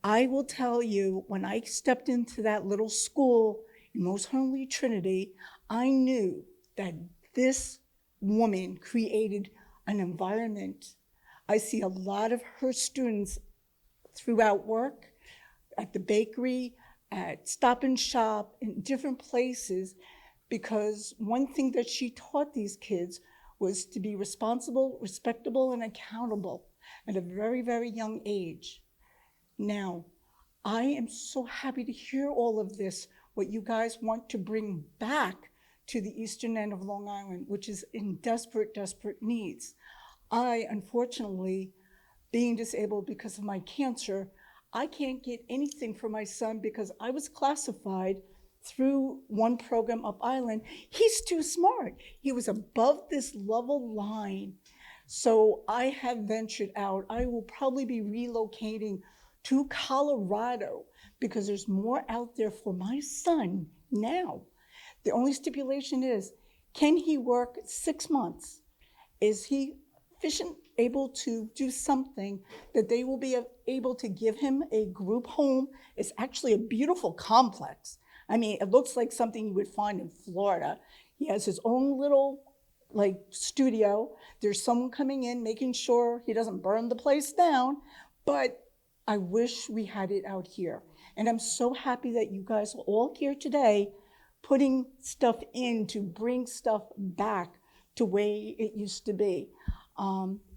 I will tell you, when I stepped into that little school in Most Holy Trinity, I knew that this woman created an environment. I see a lot of her students throughout work, at the bakery, at Stop and Shop, in different places, because one thing that she taught these kids was to be responsible, respectable, and accountable at a very, very young age. Now, I am so happy to hear all of this, what you guys want to bring back to the eastern end of Long Island, which is in desperate, desperate needs. I, unfortunately, being disabled because of my cancer, I can't get anything for my son because I was classified through one program up island. He's too smart. He was above this level line. So I have ventured out. I will probably be relocating to Colorado because there's more out there for my son now. The only stipulation is, can he work 6 months? Is he able to do something that they will be able to give him a group home? It's actually a beautiful complex. I mean, it looks like something you would find in Florida. He has his own little studio. There's someone coming in, making sure he doesn't burn the place down, but I wish we had it out here. And I'm so happy that you guys are all here today putting stuff in to bring stuff back to way it used to be.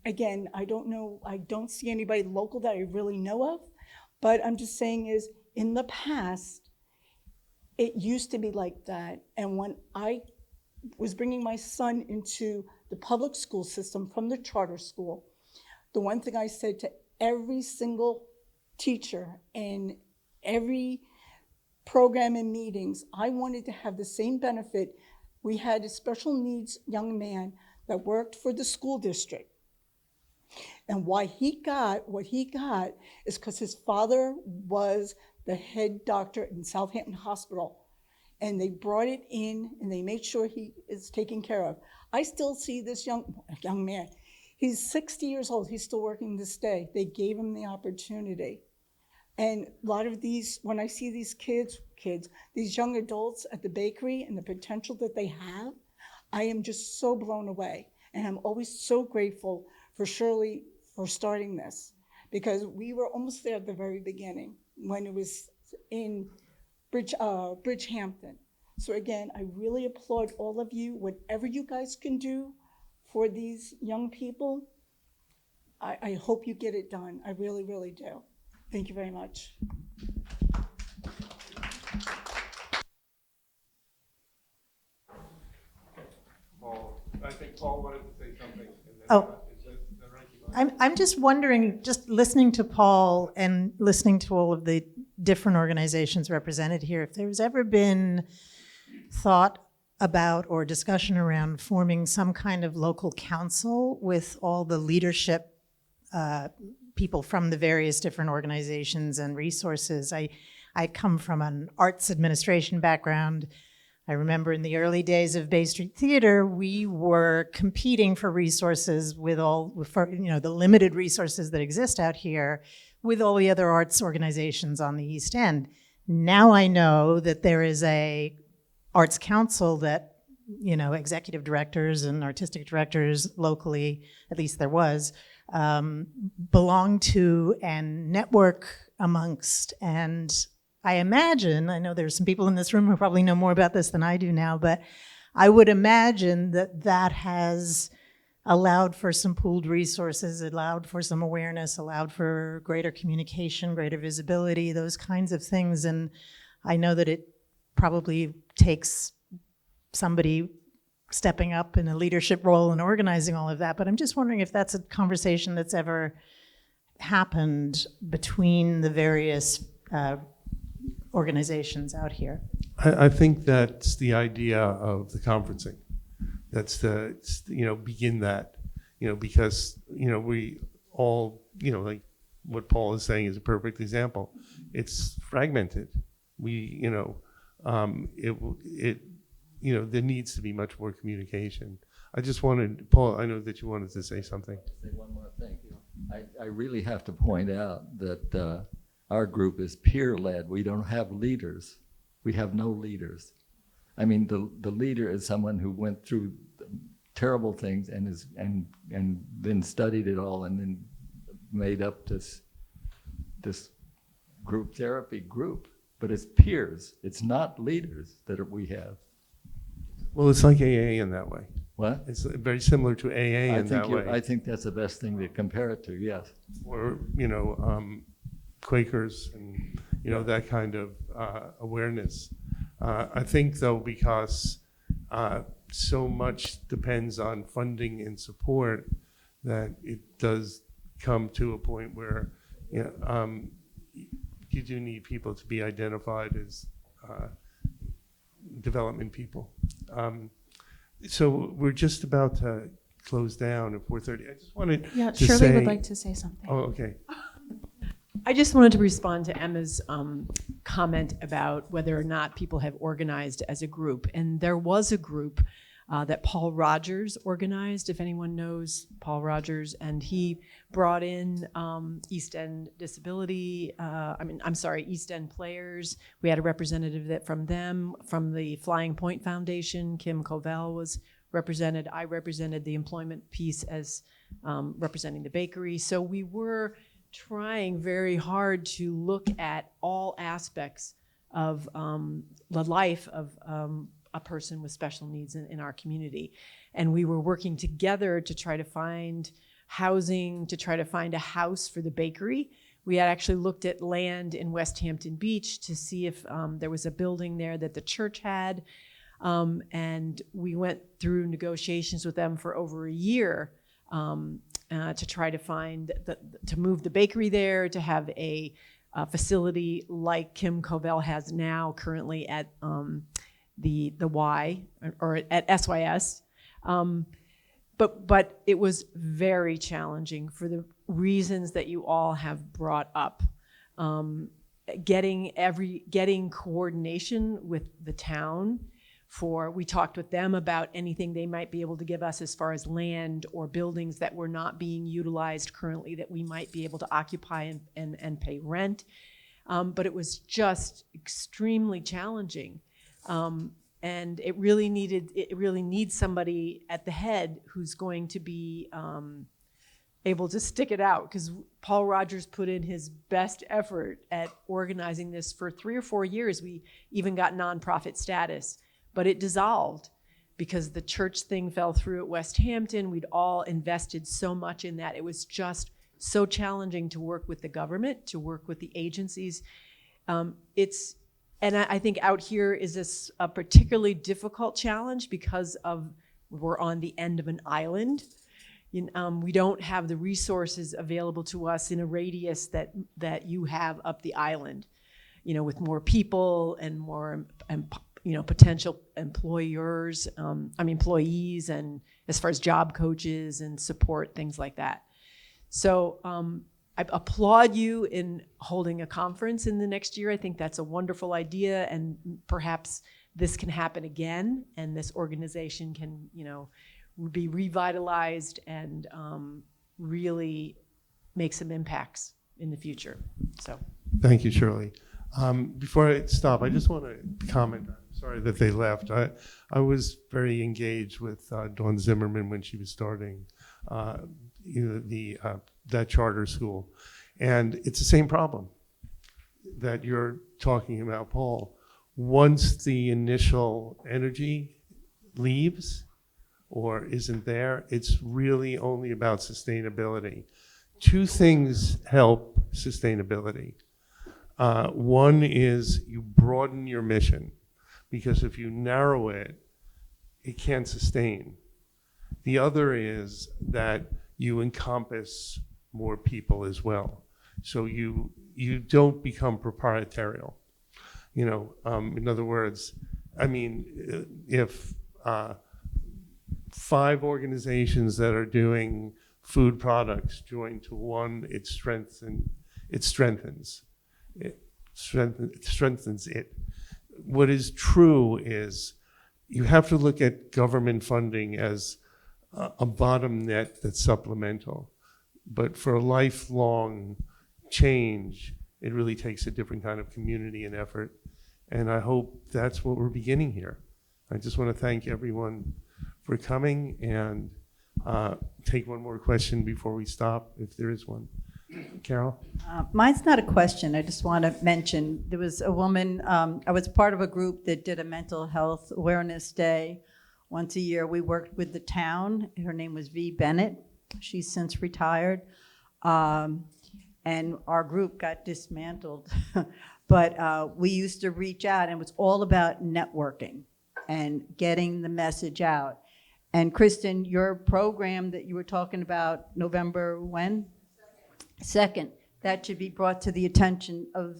Again, I don't know, I don't see anybody local that I really know of, but I'm just saying is, in the past, it used to be like that. And when I was bringing my son into the public school system from the charter school, the one thing I said to every single teacher and every program and meetings, I wanted to have the same benefit. We had a special needs young man that worked for the school district. And why he got what he got is because his father was the head doctor in Southampton Hospital. And they brought it in and they made sure he is taken care of. I still see this young man. He's 60 years old. He's still working this day. They gave him the opportunity. And a lot of these, when I see these kids, these young adults at the bakery and the potential that they have, I am just so blown away. And I'm always so grateful for Shirley for starting this, because we were almost there at the very beginning when it was in Bridgehampton. So again, I really applaud all of you. Whatever you guys can do for these young people, I hope you get it done. I really, really do. Thank you very much. Paul, I think Paul wanted to say something. Oh. I'm just wondering, just listening to Paul and listening to all of the different organizations represented here, if there's ever been thought about or discussion around forming some kind of local council with all the leadership people from the various different organizations and resources. I come from an arts administration background. I remember in the early days of Bay Street Theater, we were competing for resources for the limited resources that exist out here with all the other arts organizations on the East End. Now I know that there is a arts council that, executive directors and artistic directors locally, at least there was, belong to and network amongst. And I imagine, I know there's some people in this room who probably know more about this than I do now, but I would imagine that has allowed for some pooled resources, allowed for some awareness, allowed for greater communication, greater visibility, those kinds of things. And I know that it probably takes somebody stepping up in a leadership role and organizing all of that, but I'm just wondering if that's a conversation that's ever happened between the various organizations out here. I think that's the idea of the conferencing. That's begin that, because, we all, like what Paul is saying is a perfect example. It's fragmented. There needs to be much more communication. I just wanted, Paul, I know that you wanted to say something. Say one more thing. I really have to point out that our group is peer-led. We don't have leaders. We have no leaders. I mean, the leader is someone who went through terrible things and then studied it all and then made up this group therapy group. But it's peers. It's not leaders that we have. Well, it's like AA in that way. What? It's very similar to AA in that way. I think that's the best thing to compare it to, yes. Or, Quakers and, that kind of awareness. I think, though, because so much depends on funding and support, that it does come to a point where, you do need people to be identified as development people. So we're just about to close down at 4:30. I just wanted to Shirley say, would like to say something. Oh, okay. I just wanted to respond to Emma's comment about whether or not people have organized as a group. And there was a group that Paul Rogers organized, if anyone knows Paul Rogers, and he brought in East End Disability, East End Players. We had a representative from them, from the Flying Point Foundation. Kim Covell was represented. I represented the employment piece as representing the bakery. So we were trying very hard to look at all aspects of the life of a person with special needs in our community. And we were working together to try to find housing, to try to find a house for the bakery. We had actually looked at land in West Hampton Beach to see if there was a building there that the church had. And we went through negotiations with them for over a year to try to find, to move the bakery there, to have a facility like Kim Covell has now currently at the Y, or at SYS. But it was very challenging for the reasons that you all have brought up. Getting coordination with the town we talked with them about anything they might be able to give us as far as land or buildings that were not being utilized currently that we might be able to occupy and pay rent. But it was just extremely challenging. And it really needs somebody at the head who's going to be able to stick it out, because Paul Rogers put in his best effort at organizing this for 3 or 4 years. We even got nonprofit status, but it dissolved because the church thing fell through at West Hampton. We'd all invested so much in that. It was just so challenging to work with the government, to work with the agencies. And I think out here is a particularly difficult challenge because we're on the end of an island. We don't have the resources available to us in a radius that you have up the island, with more people and more potential employers, employees, and as far as job coaches and support, things like that. So I applaud you in holding a conference in the next year. I think that's a wonderful idea, and perhaps this can happen again, and this organization can, be revitalized and really make some impacts in the future. So, thank you, Shirley. Before I stop, I just want to comment. I'm sorry that they left. I was very engaged with Dawn Zimmerman when she was starting that charter school. And it's the same problem that you're talking about, Paul. Once the initial energy leaves or isn't there, it's really only about sustainability. Two things help sustainability. One is you broaden your mission, because if you narrow it, it can't sustain. The other is that you encompass more people as well. So you don't become proprietarial. In other words, if 5 organizations that are doing food products join to one, it strengthens it. What is true is you have to look at government funding as a bottom net that's supplemental. But for a lifelong change, it really takes a different kind of community and effort. And I hope that's what we're beginning here. I just want to thank everyone for coming, and take one more question before we stop, if there is one. Carol? Mine's not a question. I just want to mention, there was a woman, I was part of a group that did a mental health awareness day once a year. We worked with the town. Her name was V. Bennett. She's since retired. And our group got dismantled. But we used to reach out, and it was all about networking and getting the message out. And Kristin, your program that you were talking about, November when? 2nd. That should be brought to the attention of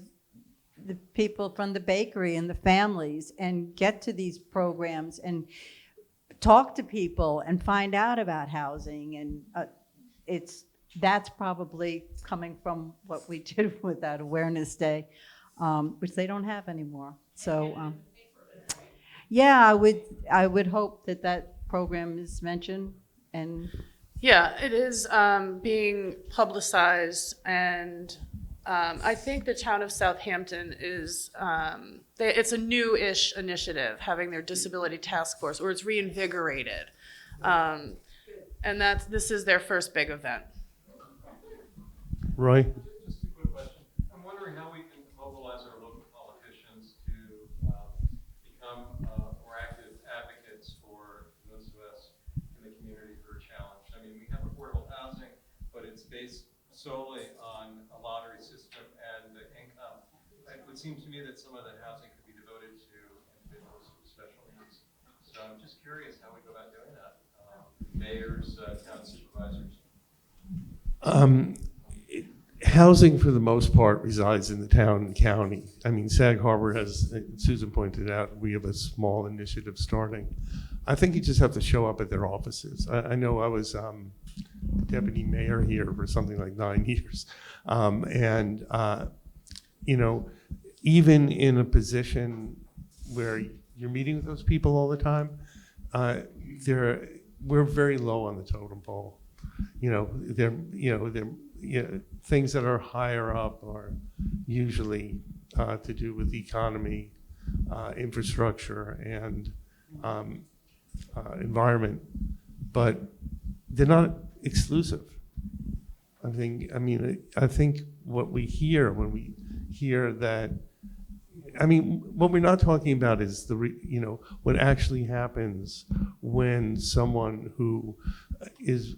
the people from the bakery and the families, and get to these programs and talk to people and find out about housing. And that's probably coming from what we did with that awareness day, which they don't have anymore. So yeah, I would hope that program is mentioned. And yeah, it is being publicized, and I think the town of Southampton is, it's a new-ish initiative, having their disability task force, or it's reinvigorated. And this is their first big event. Roy? Just a quick question. I'm wondering how we can mobilize our local politicians to become more active advocates for those of us in the community who are challenged. I mean, we have affordable housing, but it's based solely on a lottery system and the income. It would seem to me that some of that housing could be devoted to individuals with special needs. So I'm just curious how we go about doing that. Mayors, town supervisors. Housing, for the most part, resides in the town and county. I mean, Sag Harbor has, Susan pointed out, we have a small initiative starting. I think you just have to show up at their offices. I know I was deputy mayor here for something like 9 years. Even in a position where you're meeting with those people all the time, we're very low on the totem pole. Things that are higher up are usually to do with the economy, infrastructure, and environment, but they're not exclusive. I think what we hear when we hear that, what we're not talking about is what actually happens when someone who is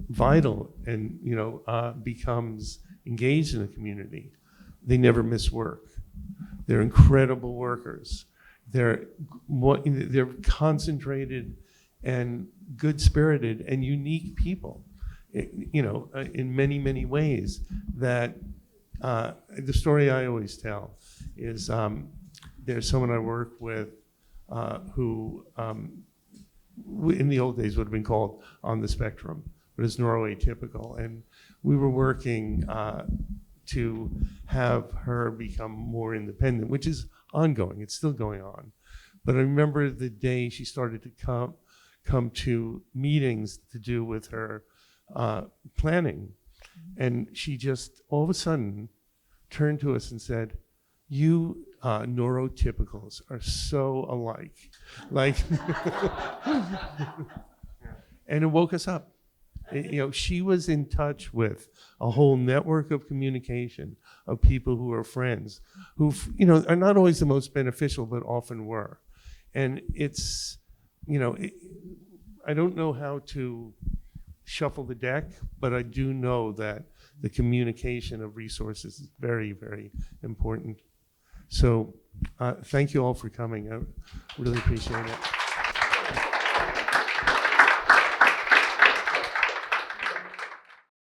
vital and becomes engaged in the community. They never miss work. They're incredible workers. They're concentrated and good-spirited and unique people, in many, many ways. That the story I always tell is there's someone I work with who in the old days would have been called on the spectrum, but is neuroatypical. And we were working to have her become more independent, which is ongoing. It's still going on. But I remember the day she started to come to meetings to do with her planning. And she just all of a sudden turned to us and said, "You neurotypicals are so alike." Like, and it woke us up. She was in touch with a whole network of communication of people who are friends, who, are not always the most beneficial, but often were. And it's, I don't know how to shuffle the deck, but I do know that the communication of resources is very, very important. So thank you all for coming. I really appreciate it.